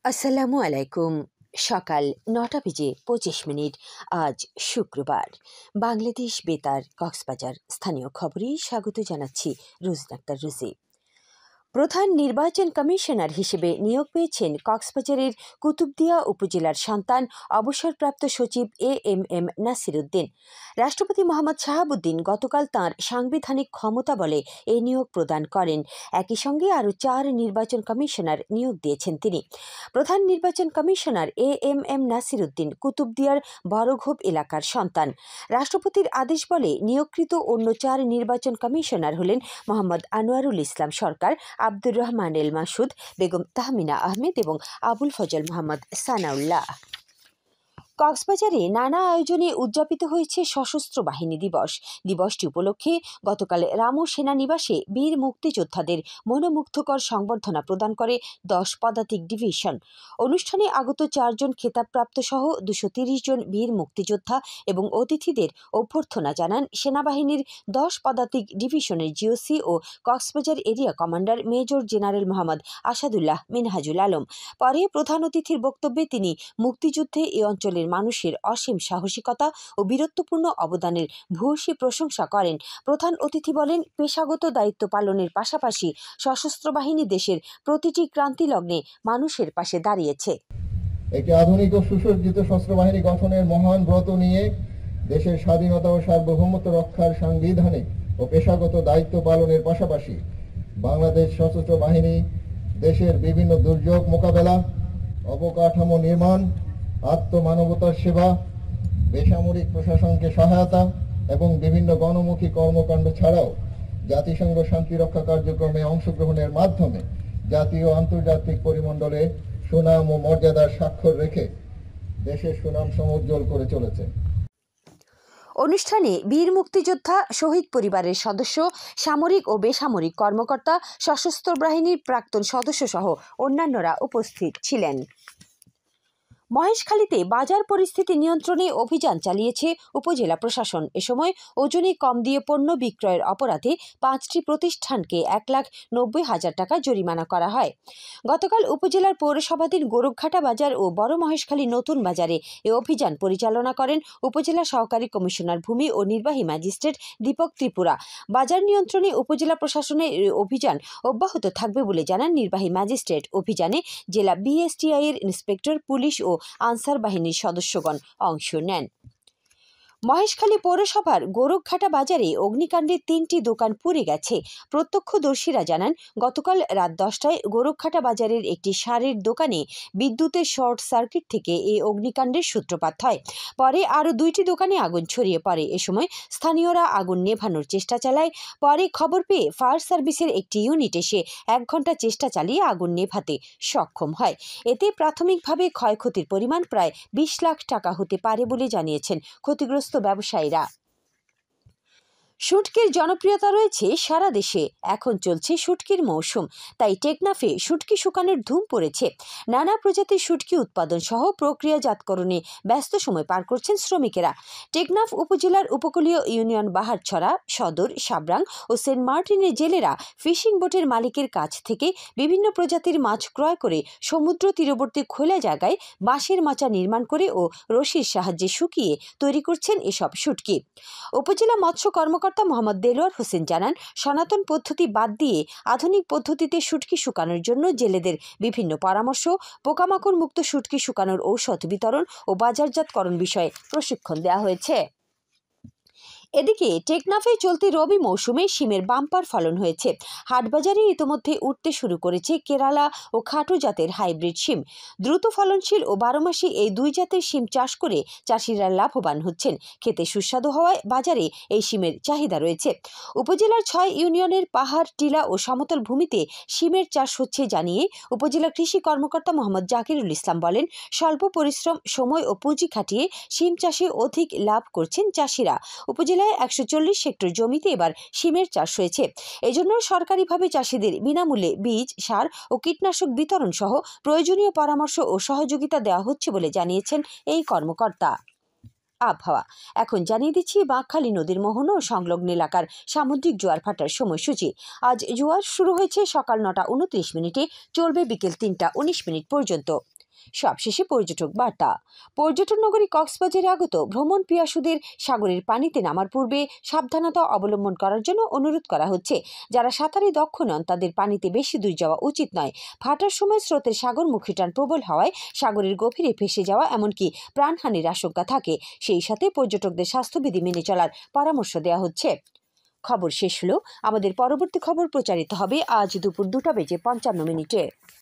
আসসালামু আলাইকুম। সকাল ৯টা বেজে ২৫ মিনিট। আজ শুক্রবার। বাংলাদেশ বেতার কক্সবাজার স্থানীয় খবরে স্বাগত জানাচ্ছি রোজনা আক্তার রুজি। প্রধান নির্বাচন কমিশনার হিসেবে নিয়োগ পেয়েছেন কক্সবাজারের কুতুবদিয়া উপজেলার সন্তান অবসরপ্রাপ্ত সচিব এএমএম নাসির উদ্দিন। রাষ্ট্রপতি মোহাম্মদ শাহাবুদ্দিন গতকাল তাঁর সাংবিধানিক ক্ষমতা বলে এই নিয়োগ প্রদান করেন। একই সঙ্গে আরও ৪ নির্বাচন কমিশনার নিয়োগ দিয়েছেন তিনি। প্রধান নির্বাচন কমিশনার এএমএম নাসির উদ্দিন কুতুবদিয়ার বড়ঘোপ এলাকার সন্তান। রাষ্ট্রপতির আদেশ বলে নিয়োগকৃত অন্য ৪ নির্বাচন কমিশনার হলেন মোহাম্মদ আনোয়ারুল ইসলাম সরকার, আব্দুর রহমান এল মাসুদ, বেগম তাহমিনা আহমেদ এবং আবুল ফজল মোহাম্মদ সানাউল্লাহ। কক্সবাজারে নানা আয়োজনে উদযাপিত হয়েছে সশস্ত্র বাহিনী দিবস। দিবসটি উপলক্ষে গতকাল রামু সেনানিবাসে বীর মুক্তিযোদ্ধাদের মনোমুগ্ধকর সংবর্ধনা প্রদান করে ১০ পদাতিক ডিভিশন। অনুষ্ঠানে আগত ৪ জন খেতাবপ্রাপ্ত সহ ২৩০ জন বীর মুক্তিযোদ্ধা এবং অতিথিদের অভ্যর্থনা জানান সেনাবাহিনীর ১০ পদাতিক ডিভিশনের জিওসি ও Cox's Bazar area commander major general Mohammad Asadullah Minhajul Alam. পরে প্রধান অতিথির বক্তব্যে তিনি মুক্তিযুদ্ধে এ অঞ্চলের মানুষের অসীম সাহসিকতা ও বীরত্বপূর্ণ অবদানের ভূয়সী প্রশংসা করেন। প্রধান অতিথি বলেন, পেশাগত দায়িত্ব পালনের পাশাপাশি সশস্ত্র বাহিনী দেশের প্রতিটি ক্রান্তিলগ্নে মানুষের পাশে দাঁড়িয়েছে। একটি আধুনিক ও সুসজ্জিত সশস্ত্র বাহিনী গঠনের মহান ব্রত নিয়ে দেশের স্বাধীনতা ও সার্বভৌমত্ব রক্ষার সাংবিধানিক ও পেশাগত দায়িত্ব পালনের পাশাপাশি বাংলাদেশ সশস্ত্র বাহিনী দেশের বিভিন্ন দুর্যোগ মোকাবেলা, অবকাঠামো নির্মাণ, আত্মমানবতার সেবা, বেসামরিক প্রশাসনকে সহায়তা এবং বিভিন্ন গণমুখী কর্মকাণ্ড ছাড়াও জাতিসংঘ শান্তিরক্ষা কার্যক্রমে অংশগ্রহণের মাধ্যমে জাতীয় ও আন্তর্জাতিক পরিমণ্ডলে সুনাম ও মর্যাদার স্বাক্ষর রেখে দেশের সুনাম সমুজ্জ্বল করে চলেছে। অনুষ্ঠানে বীর মুক্তিযোদ্ধা, শহীদ পরিবারের সদস্য, সামরিক ও বেসামরিক কর্মকর্তা, সশস্ত্র বাহিনীর প্রাক্তন সদস্য সহ অন্যান্যরা উপস্থিত ছিলেন। মহেশখালীতে বাজার পরিস্থিতি নিয়ন্ত্রণে অভিযান চালিয়েছে উপজেলা প্রশাসন। এ সময় ওজনে কম দিয়ে পণ্য বিক্রয়ের অপরাধে 5টি প্রতিষ্ঠানকে 1,90,000 টাকা জরিমানা করা হয়। গতকাল উপজেলার পৌরসভাধীন গোরখঘাটা বাজার ও বড় মহেশখালী নতুন বাজারে এ অভিযান পরিচালনা করেন উপজেলা সহকারী কমিশনার ভূমি ও নির্বাহী ম্যাজিস্ট্রেট দীপক ত্রিপুরা। বাজার নিয়ন্ত্রণে উপজেলা প্রশাসনের অভিযান অব্যাহত থাকবে বলে জানান নির্বাহী ম্যাজিস্ট্রেট। অভিযানে জেলা বিএসটিআই এর ইন্সপেক্টর, পুলিশ ও আনসার বাহিনীর সদস্যগণ অংশ নেন। মহেশখালী পৌরসভার গোরখঘাটা বাজারে অগ্নিকাণ্ডে 3টি দোকান পুড়ে গেছে। প্রত্যক্ষদর্শীরা জানান, গতকাল রাত 10টায় গোরখঘাটা বাজারের একটি সারের দোকানে বিদ্যুতের শর্ট সার্কিট থেকে এই অগ্নিকাণ্ডের সূত্রপাত হয়। পরে আরও 2টি দোকানে আগুন ছড়িয়ে পড়ে। এ সময় স্থানীয়রা আগুন নেভানোর চেষ্টা চালায়। পরে খবর পেয়ে ফায়ার সার্ভিসের একটি ইউনিট এসে 1 ঘণ্টা চেষ্টা চালিয়ে আগুন নেভাতে সক্ষম হয়। এতে প্রাথমিকভাবে ক্ষয়ক্ষতির পরিমাণ প্রায় 20 লাখ টাকা হতে পারে বলে জানিয়েছেন ক্ষতিগ্রস্ত ব্যবসায়ীরা। শুটকির জনপ্রিয়তা রয়েছে সারা দেশে। এখন চলছে শুটকির মৌসুম, তাই টেকনাফে শুটকি শুকানোর ধুম পড়েছে। নানা প্রজাতির শুটকি উৎপাদন সহ প্রক্রিয়াজাতকরণে ব্যস্ত সময় পার করছেন শ্রমিকেরা। টেকনাফ উপজেলার উপকূলীয় ইউনিয়ন বাহারছড়া, সদর, সাবরাং ও সেন্ট মার্টিনের জেলেরা ফিশিং বোটের মালিকের কাছ থেকে বিভিন্ন প্রজাতির মাছ ক্রয় করে সমুদ্র তীরবর্তী খোলা জায়গায় বাঁশের মাচা নির্মাণ করে ও রশির সাহায্যে শুকিয়ে তৈরি করছেন এসব শুটকি। উপজেলা মৎস্য কর্মকর্তা মোহাম্মদ দেলোয়ার হোসেন জানান, সনাতন পদ্ধতি বাদ দিয়ে আধুনিক পদ্ধতিতে শুটকি শুকানোর জন্য জেলেদের বিভিন্ন পরামর্শ, পোকামাকড় মুক্ত শুটকি শুকানোর ঔষধ বিতরণ ও বাজারজাতকরণ বিষয়ে প্রশিক্ষণ দেওয়া হয়েছে। এদিকে টেকনাফে চলতি রবি মৌসুমে শিমের বাম্পার ফলন হয়েছে। হাটবাজারে ইতোমধ্যে উঠতে শুরু করেছে কেরালা ও খাটো জাতের হাইব্রিড শিম। দ্রুত ফলনশীল ও 12 মাসে এই 2 জাতের শিম চাষ করে চাষিরা লাভবান হচ্ছেন। খেতে সুস্বাদু হওয়ায় বাজারে এই শিমের চাহিদা রয়েছে। উপজেলার 6 ইউনিয়নের পাহাড়, টিলা ও সমতল ভূমিতে শিমের চাষ হচ্ছে জানিয়ে উপজেলা কৃষি কর্মকর্তা মোহাম্মদ জাকিরুল ইসলাম বলেন, স্বল্প পরিশ্রম, সময় ও পুঁজি খাটিয়ে শিম চাষে অধিক লাভ করছেন চাষিরা। উপজেলায় 140 হেক্টর জমিতে এবার শিমের চাষ হয়েছে। এজন্য সরকারিভাবে চাষিদের বিনামূল্যে বীজ, সার ও কীটনাশক বিতরণ সহ প্রয়োজনীয় পরামর্শ ও সহযোগিতা দেওয়া হচ্ছে বলে জানিয়েছেন এই কর্মকর্তা। আবহাওয়া এখন জানিয়ে দিচ্ছি বাঁকখালী নদীর মোহনা ও সংলগ্ন এলাকার সামুদ্রিক জোয়ার ভাটার সময়সূচি। আজ জোয়ার শুরু হয়েছে সকাল 9টা 29 মিনিটে, চলবে বিকেল 3টা 19 মিনিট পর্যন্ত। সবশেষে পর্যটক বার্তা। পর্যটন নগরী কক্সবাজারে আগত ভ্রমণ পিয়াসুদের সাগরের পানিতে নামার পূর্বে সাবধানতা অবলম্বন করার জন্য অনুরোধ করা হচ্ছে। যারা সাঁতারে দক্ষ নন তাদের পানিতে বেশি দূর যাওয়া উচিত নয়। ভাটার সময় স্রোতের সাগরমুখী টান প্রবল হওয়ায় সাগরের গভীরে ভেসে যাওয়া এমনকি প্রাণহানির আশঙ্কা থাকে। সেই সাথে পর্যটকদের স্বাস্থ্যবিধি মেনে চলার পরামর্শ দেওয়া হচ্ছে। খবর শেষ হলো। আমাদের পরবর্তী খবর প্রচারিত হবে আজ দুপুর 2:55 মিনিটে।